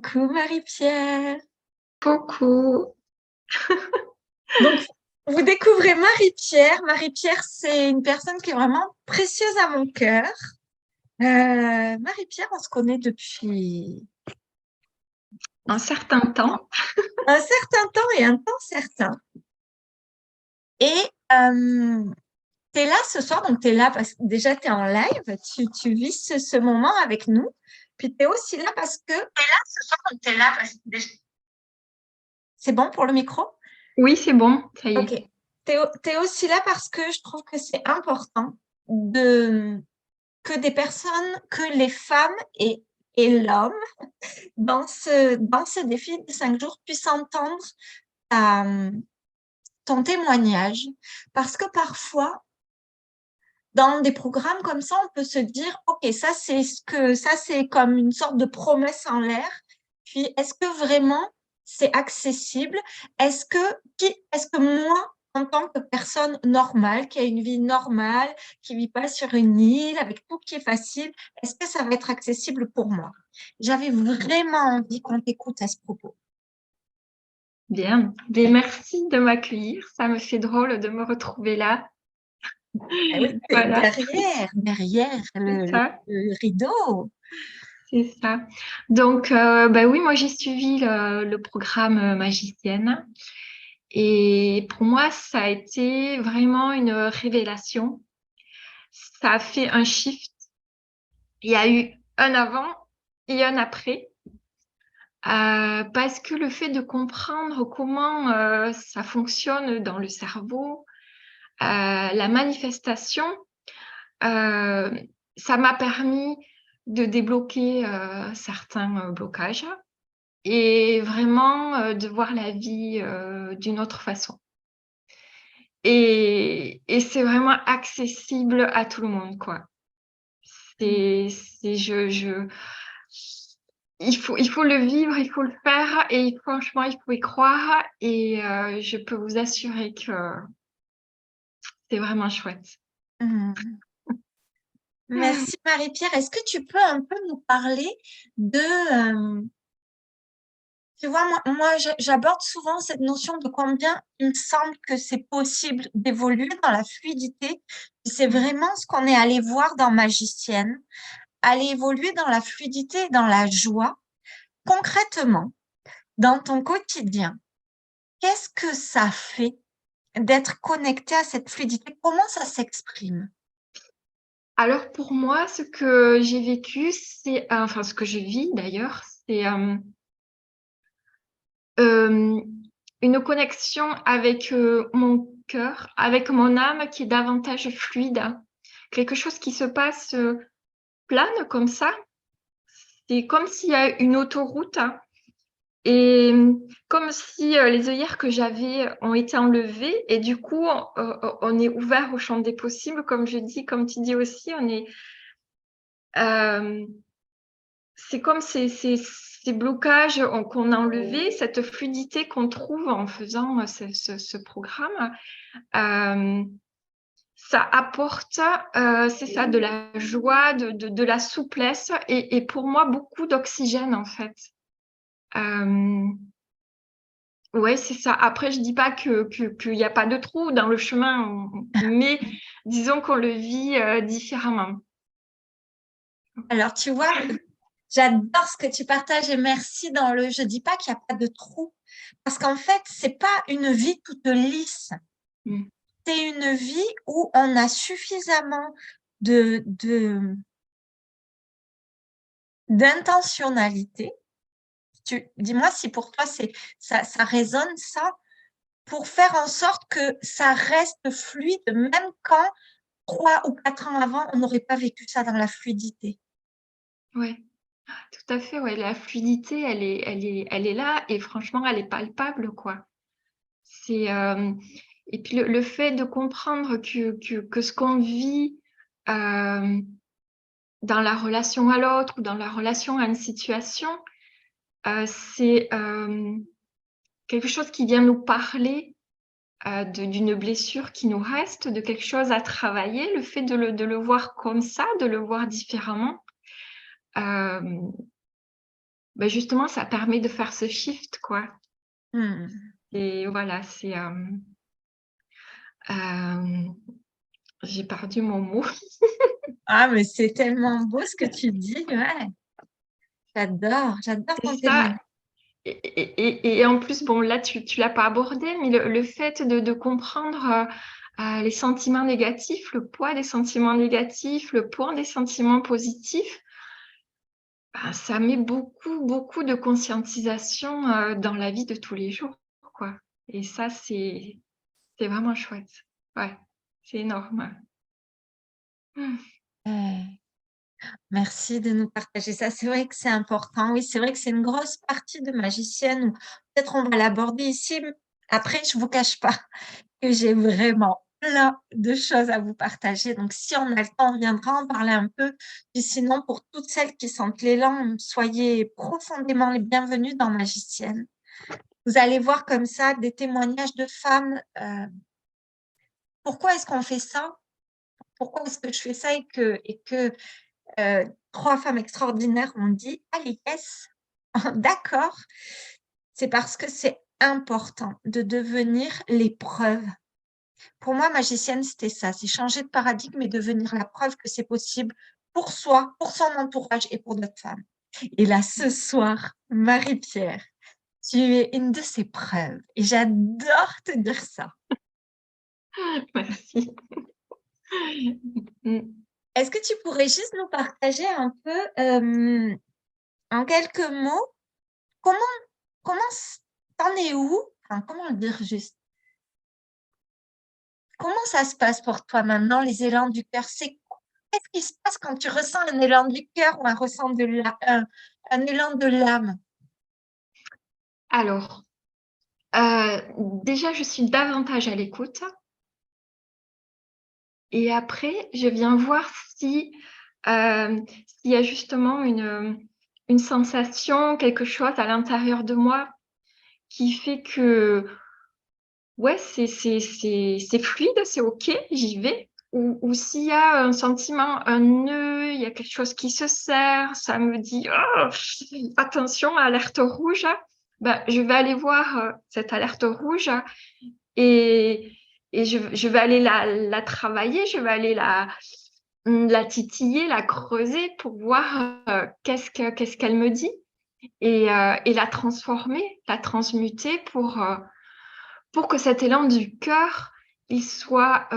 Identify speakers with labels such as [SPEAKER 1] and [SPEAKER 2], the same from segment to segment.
[SPEAKER 1] Coucou Marie-Pierre.
[SPEAKER 2] Coucou.
[SPEAKER 1] Donc, vous découvrez Marie-Pierre. Marie-Pierre, c'est une personne qui est vraiment précieuse à mon cœur. Marie-Pierre, on se connaît depuis
[SPEAKER 2] Un certain temps.
[SPEAKER 1] un certain temps et un temps certain. Et tu es là ce soir, donc tu es là parce que déjà tu es en live, tu vis ce moment avec nous. Puis tu es aussi là parce que... Tu es là ce soir, donc tu es là parce que c'est bon pour le micro?
[SPEAKER 2] Oui, c'est bon, ça y
[SPEAKER 1] Ok.
[SPEAKER 2] est.
[SPEAKER 1] T'es aussi là parce que je trouve que c'est important de que des personnes, que les femmes et l'homme dans ce défi de 5 jours puissent entendre ta- ton témoignage. Parce que parfois, dans des programmes comme ça, on peut se dire, OK, ça c'est comme une sorte de promesse en l'air. Puis, est-ce que vraiment c'est accessible? Est-ce que moi, en tant que personne normale, qui a une vie normale, qui vit pas sur une île, avec tout qui est facile, est-ce que ça va être accessible pour moi? J'avais vraiment envie qu'on t'écoute à ce propos.
[SPEAKER 2] Bien. Bien, merci de m'accueillir. Ça me fait drôle de me retrouver là.
[SPEAKER 1] Ah oui,
[SPEAKER 2] Voilà,
[SPEAKER 1] derrière
[SPEAKER 2] c'est ça.
[SPEAKER 1] le rideau.
[SPEAKER 2] C'est ça. Donc, oui, moi j'ai suivi le programme Magicienne. Et pour moi, ça a été vraiment une révélation. Ça a fait un shift. Il y a eu un avant et un après. Parce que le fait de comprendre comment ça fonctionne dans le cerveau, la manifestation, euh, ça m'a permis de débloquer certains blocages et vraiment de voir la vie d'une autre façon. Et c'est vraiment accessible à tout le monde, quoi. C'est, il faut le vivre, il faut le faire et franchement, il faut y croire et je peux vous assurer que c'est vraiment chouette.
[SPEAKER 1] Mhm. Merci Marie-Pierre. Est-ce que tu peux un peu nous parler de, tu vois, j'aborde souvent cette notion de combien il me semble que c'est possible d'évoluer dans la fluidité. C'est vraiment ce qu'on est allé voir dans Magicienne, aller évoluer dans la fluidité et dans la joie. Concrètement, dans ton quotidien, qu'est-ce que ça fait d'être connecté à cette fluidité? Comment ça s'exprime?
[SPEAKER 2] Alors pour moi, ce que j'ai vécu, c'est, enfin ce que je vis d'ailleurs, c'est euh, une connexion avec mon cœur, avec mon âme qui est davantage fluide. Quelque chose qui se passe plane comme ça. C'est comme s'il y a une autoroute. Et comme si les œillères que j'avais ont été enlevées et du coup, on est ouvert au champ des possibles, comme je dis, comme tu dis aussi, euh, c'est comme ces blocages qu'on a enlevés, cette fluidité qu'on trouve en faisant ce programme, euh, ça apporte, c'est ça, de la joie, de la souplesse et pour moi, beaucoup d'oxygène en fait. Euh, Ouais, c'est ça. Après, je dis pas qu'il n'y a pas de trou dans le chemin, mais disons qu'on le vit différemment.
[SPEAKER 1] Alors, tu vois, j'adore ce que tu partages et merci dans le, je dis pas qu'il n'y a pas de trou. Parce qu'en fait, c'est pas une vie toute lisse.
[SPEAKER 2] Mm.
[SPEAKER 1] C'est une vie où on a suffisamment de, d'intentionnalité. Dis-moi si pour toi ça résonne ça, pour faire en sorte que ça reste fluide, même quand 3 ou 4 ans avant, on n'aurait pas vécu ça dans la fluidité.
[SPEAKER 2] Ouais, tout à fait. Ouais, la fluidité, elle est là et franchement, elle est palpable, quoi. C'est et puis le fait de comprendre que ce qu'on vit euh, dans la relation à l'autre ou dans la relation à une situation, c'est quelque chose qui vient nous parler d'une blessure qui nous reste, de quelque chose à travailler, le fait de le voir comme ça, de le voir différemment, euh, justement, ça permet de faire ce shift, quoi.
[SPEAKER 1] Mmh.
[SPEAKER 2] Et voilà, c'est... j'ai perdu mon mot.
[SPEAKER 1] Ah, mais c'est tellement beau ce que tu dis, ouais. J'adore
[SPEAKER 2] C'est
[SPEAKER 1] ton
[SPEAKER 2] ça.
[SPEAKER 1] témoignage.
[SPEAKER 2] Et en plus, bon, là, tu l'as pas abordé, mais le fait de comprendre les sentiments négatifs, le poids des sentiments négatifs, le poids des sentiments positifs, ben, ça met beaucoup, beaucoup de conscientisation dans la vie de tous les jours, quoi. Et ça, c'est vraiment chouette. Ouais, c'est énorme.
[SPEAKER 1] Ouais. Merci de nous partager ça. C'est vrai que c'est important. Oui, c'est vrai que c'est une grosse partie de magicienne. Peut-être on va l'aborder ici. Après, je vous cache pas que j'ai vraiment plein de choses à vous partager. Donc, si on a le temps, on viendra en parler un peu. Et sinon, pour toutes celles qui sentent l'élan, soyez profondément les bienvenues dans Magicienne. Vous allez voir comme ça des témoignages de femmes. Pourquoi est-ce qu'on fait ça? Pourquoi est-ce que je fais ça et que 3 femmes extraordinaires ont dit: «Allez, yes, d'accord». C'est parce que c'est important de devenir l'épreuve. Pour moi, magicienne, c'était ça, c'est changer de paradigme et devenir la preuve que c'est possible pour soi, pour son entourage et pour d'autres femmes. Et là, ce soir, Marie-Pierre, tu es une de ces preuves et j'adore te dire ça.
[SPEAKER 2] Merci.
[SPEAKER 1] Est-ce que tu pourrais juste nous partager un peu, en quelques mots, comment comment t'en es où? Enfin, comment le dire juste? Comment ça se passe pour toi maintenant, les élans du cœur? Qu'est-ce qui se passe quand tu ressens un élan du cœur ou un élan de l'âme?
[SPEAKER 2] Alors, déjà, je suis davantage à l'écoute. Et après, je viens voir si, s'il y a justement une sensation, quelque chose à l'intérieur de moi qui fait que, ouais, c'est fluide, c'est OK, j'y vais. Ou s'il y a un sentiment, un nœud, il y a quelque chose qui se serre, ça me dit: «Oh, attention, alerte rouge», ben, je vais aller voir, cette alerte rouge et je vais aller la travailler, je vais aller la titiller, la creuser pour voir qu'est-ce qu'elle me dit et la transformer, la transmuter pour que cet élan du cœur, il soit,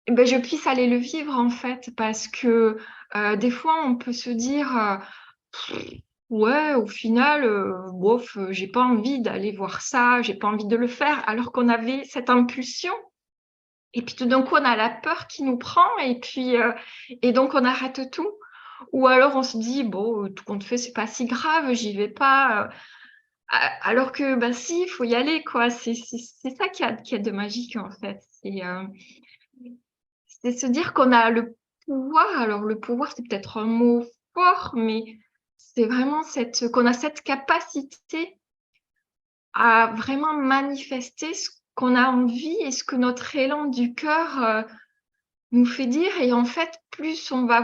[SPEAKER 2] ben, je puisse aller le vivre en fait, parce que des fois on peut se dire ouais, au final, bof, j'ai pas envie d'aller voir ça, j'ai pas envie de le faire, alors qu'on avait cette impulsion. Et puis tout d'un coup, on a la peur qui nous prend et donc on arrête tout. Ou alors on se dit: «Bon, tout compte fait, c'est pas si grave, j'y vais pas», alors que, bah si, il faut y aller quoi. C'est ça qui a de magique en fait. C'est se dire qu'on a le pouvoir. Alors le pouvoir, c'est peut-être un mot fort, mais c'est vraiment qu'on a cette capacité à vraiment manifester ce qu'on a envie et ce que notre élan du cœur, nous fait dire. Et en fait, plus on va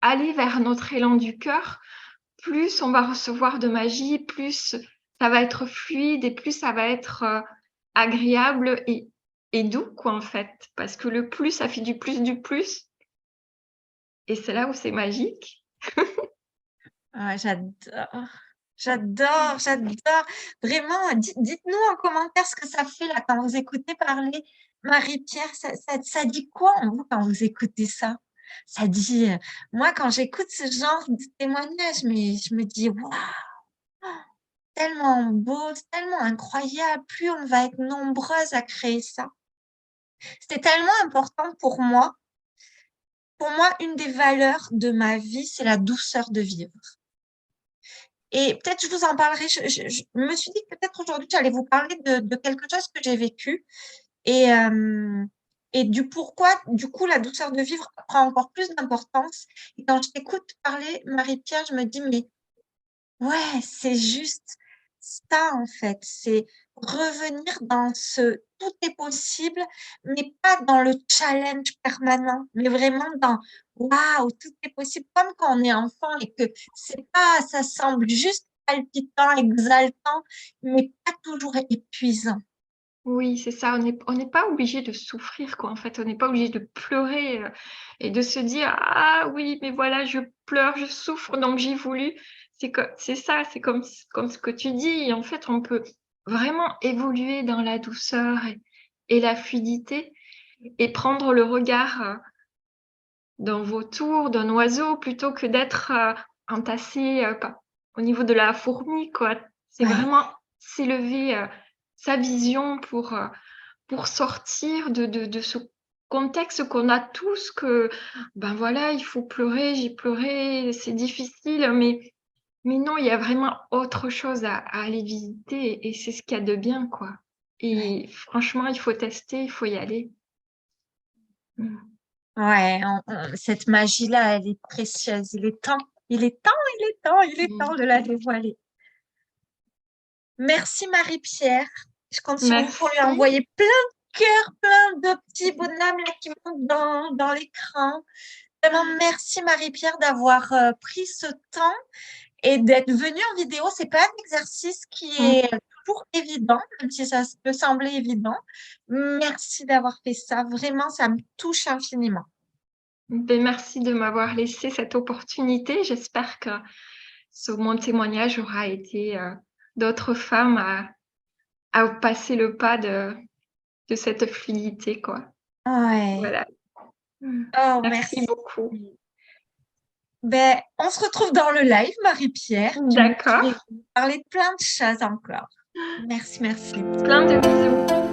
[SPEAKER 2] aller vers notre élan du cœur, plus on va recevoir de magie, plus ça va être fluide et plus ça va être agréable et doux, quoi, en fait. Parce que le plus, ça fait du plus, du plus. Et c'est là où c'est magique.
[SPEAKER 1] Ah, j'adore. Vraiment, dites-nous en commentaire ce que ça fait là quand vous écoutez parler Marie-Pierre. Ça dit quoi en vous quand vous écoutez ça? Ça dit, moi quand j'écoute ce genre de témoignage, mais je me dis, waouh, tellement beau, tellement incroyable. Plus on va être nombreuses à créer ça. C'était tellement important pour moi. Pour moi, une des valeurs de ma vie, c'est la douceur de vivre. Et peut-être je vous en parlerai. Je me suis dit que peut-être aujourd'hui, j'allais vous parler de quelque chose que j'ai vécu et, du pourquoi, du coup, la douceur de vivre prend encore plus d'importance. Et quand je t'écoute parler, Marie-Pierre, je me dis, mais ouais, c'est juste ça, en fait. C'est revenir dans ce tout est possible, mais pas dans le challenge permanent, mais vraiment dans waouh, tout est possible, comme quand on est enfant et que ça semble juste palpitant, exaltant, mais pas toujours épuisant.
[SPEAKER 2] Oui, c'est ça. On n'est pas obligé de souffrir, quoi. En fait, on n'est pas obligé de pleurer et de se dire, ah oui, mais voilà, je pleure, je souffre, donc j'ai voulu. C'est ça, c'est comme ce que tu dis. En fait, on peut vraiment évoluer dans la douceur et la fluidité et prendre le regard d'un vautour, d'un oiseau, plutôt que d'être entassé au niveau de la fourmi, quoi. C'est
[SPEAKER 1] Ouais,
[SPEAKER 2] vraiment s'élever sa vision pour sortir de ce contexte qu'on a tous que, ben voilà, il faut pleurer, j'ai pleuré, c'est difficile, mais non, il y a vraiment autre chose à aller visiter et c'est ce qu'il y a de bien, quoi.
[SPEAKER 1] ouais.
[SPEAKER 2] Et franchement, il faut tester, il faut y aller. Mm.
[SPEAKER 1] Ouais, cette magie-là, elle est précieuse. Il est temps de la dévoiler. Merci Marie-Pierre. Je compte sur vous pour lui
[SPEAKER 2] Merci.
[SPEAKER 1] envoyer plein de cœurs, plein de petits bonhommes là, qui montent dans l'écran. Vraiment, merci Marie-Pierre d'avoir pris ce temps et d'être venue en vidéo. C'est pas un exercice qui
[SPEAKER 2] Mm.
[SPEAKER 1] est toujours évident, même si ça peut sembler évident. Merci d'avoir fait ça. Vraiment, ça me touche infiniment.
[SPEAKER 2] Ben, merci de m'avoir laissé cette opportunité. J'espère que mon témoignage aura été d'autres femmes à passer le pas de cette fluidité, quoi.
[SPEAKER 1] Ouais.
[SPEAKER 2] Voilà.
[SPEAKER 1] Oh,
[SPEAKER 2] Merci
[SPEAKER 1] merci.
[SPEAKER 2] beaucoup.
[SPEAKER 1] Ben, on se retrouve dans le live, Marie-Pierre. Tu
[SPEAKER 2] D'accord.
[SPEAKER 1] vas parler de plein de choses encore. Merci, merci.
[SPEAKER 2] Plein de bisous.